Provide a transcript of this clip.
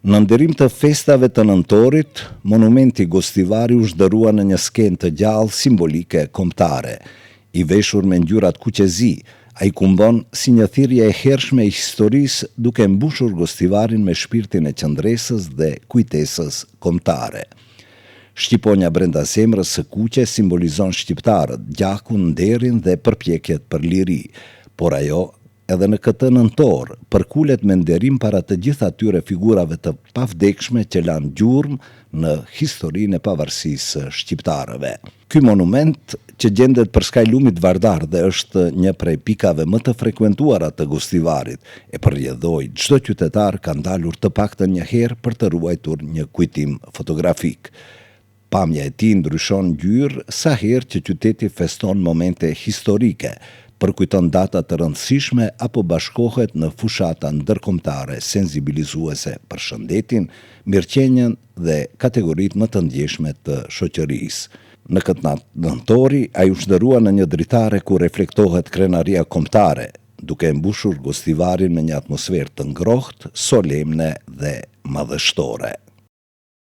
Në nderim të festave të nëntorit, monumenti Gostivari u zhderua në një skenë të gjallë simbolike kombëtare. I veshur me ngjyrat kuqezi, ai kumbon si një thirrje e hershme e historisë, duke mbushur Gostivarin me shpirtin e qëndresës dhe kujtesës kombëtare. Shqiponja brenda zemrës së kuqe simbolizon shqiptarët, gjakun, nderin dhe përpjekjet për liri, por ajo edhe në këtë nëntor përkulet me nderim para të gjitha atyre figurave të pavdekshme që lanë gjurmë në historinë e pavarësisë së shqiptarëve. Ky monument, që gjendet për skaj lumit Vardar dhe është një prej pikave më të frekuentuara të Gostivarit, e përrjedhoi çdo qytetar ka ndalur të paktën një herë për të ruajtur një kujtim fotografik. Pamja e tij ndryshon ngjyrë sa herë që qyteti feston momente historike, përkujton data të rëndësishme apo bashkohet në fushata ndërkombëtare sensibilizuese për shëndetin, mirëqenien dhe kategoritë më të ndjeshme të shoqërisë. Në këtë natë nëntori, ai u zhderua në një dritare ku reflektohet krenaria kombëtare, duke mbushur Gostivarin me një atmosferë të ngrohtë, solemne dhe madhështore.